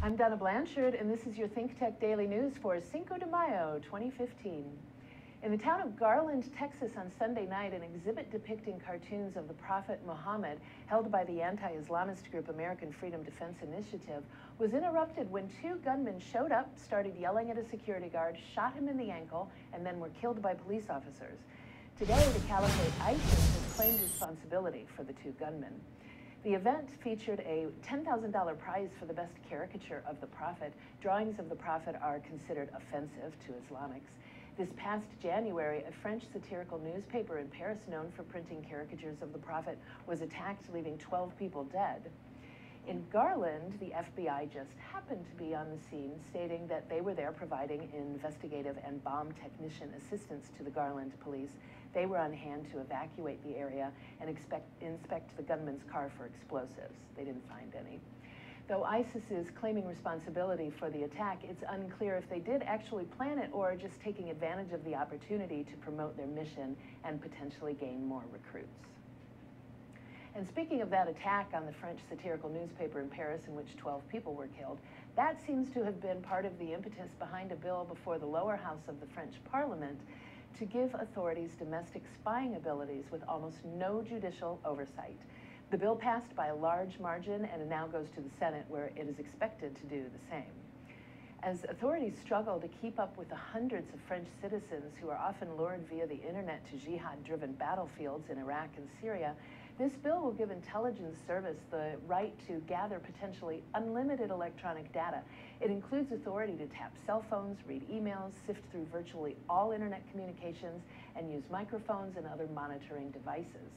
I'm Donna Blanchard, and this is your ThinkTech Daily News for Cinco de Mayo 2015. In the town of Garland, Texas on Sunday night, an exhibit depicting cartoons of the Prophet Muhammad, held by the anti-Islamist group American Freedom Defense Initiative, was interrupted when two gunmen showed up, started yelling at a security guard, shot him in the ankle, and then were killed by police officers. Today, the Caliphate ISIS has claimed responsibility for the two gunmen. The event featured a $10,000 prize for the best caricature of the Prophet. Drawings of the Prophet are considered offensive to Islamics. This past January, a French satirical newspaper in Paris known for printing caricatures of the Prophet was attacked, leaving 12 people dead. In Garland, the FBI just happened to be on the scene, stating that they were there providing investigative and bomb technician assistance to the Garland police. They were on hand to evacuate the area and inspect the gunman's car for explosives. They didn't find any. Though ISIS is claiming responsibility for the attack, it's unclear if they did actually plan it or just taking advantage of the opportunity to promote their mission and potentially gain more recruits. And speaking of that attack on the French satirical newspaper in Paris in which 12 people were killed, that seems to have been part of the impetus behind a bill before the lower house of the French Parliament to give authorities domestic spying abilities with almost no judicial oversight. The bill passed by a large margin and it now goes to the Senate, where it is expected to do the same. As authorities struggle to keep up with the hundreds of French citizens who are often lured via the internet to jihad-driven battlefields in Iraq and Syria, this bill will give intelligence service the right to gather potentially unlimited electronic data. It includes authority to tap cell phones, read emails, sift through virtually all internet communications, and use microphones and other monitoring devices.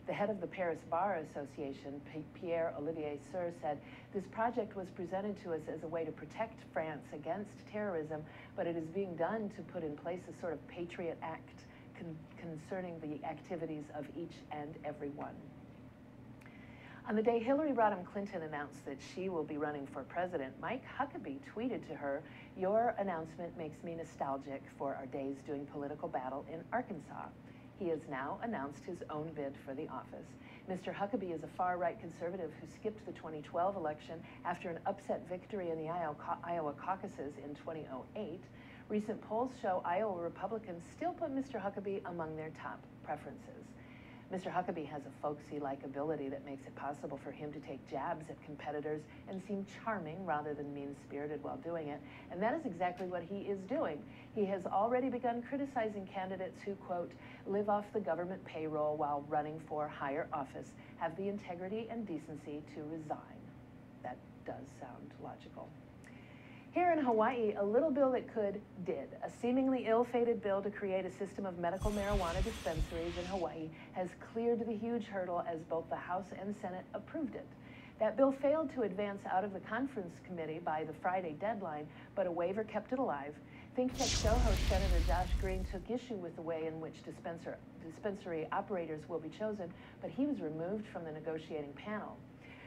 The head of the Paris Bar Association, Pierre-Olivier Sur, said, "This project was presented to us as a way to protect France against terrorism, but it is being done to put in place a sort of Patriot Act concerning the activities of each and every one." On the day Hillary Rodham Clinton announced that she will be running for president, Mike Huckabee tweeted to her, "Your announcement makes me nostalgic for our days doing political battle in Arkansas." He has now announced his own bid for the office. Mr. Huckabee is a far-right conservative who skipped the 2012 election after an upset victory in the Iowa caucuses in 2008. Recent polls show Iowa Republicans still put Mr. Huckabee among their top preferences. Mr. Huckabee has a folksy likability that makes it possible for him to take jabs at competitors and seem charming rather than mean-spirited while doing it, and that is exactly what he is doing. He has already begun criticizing candidates who, quote, live off the government payroll while running for higher office, have the integrity and decency to resign. That does sound logical. Here in Hawaii, a little bill that could did. A seemingly ill-fated bill to create a system of medical marijuana dispensaries in Hawaii has cleared the huge hurdle as both the House and Senate approved it. That bill failed to advance out of the conference committee by the Friday deadline, but a waiver kept it alive. ThinkTech show host Senator Josh Green took issue with the way in which dispensary operators will be chosen, but he was removed from the negotiating panel.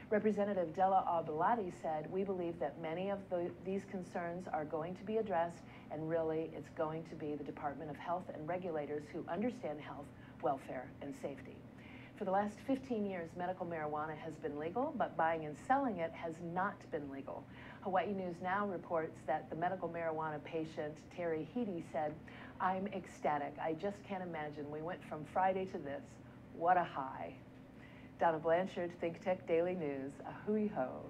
Representative Della Albalati said, "We believe that many of these concerns are going to be addressed, and really it's going to be the Department of Health and regulators who understand health, welfare, and safety." For the last 15 years, medical marijuana has been legal, but buying and selling it has not been legal. Hawaii News Now reports that the medical marijuana patient, Terry Heedy, said, "I'm ecstatic. I just can't imagine. We went from Friday to this. What a high." Donna Blanchard, ThinkTech Daily News. A hui ho.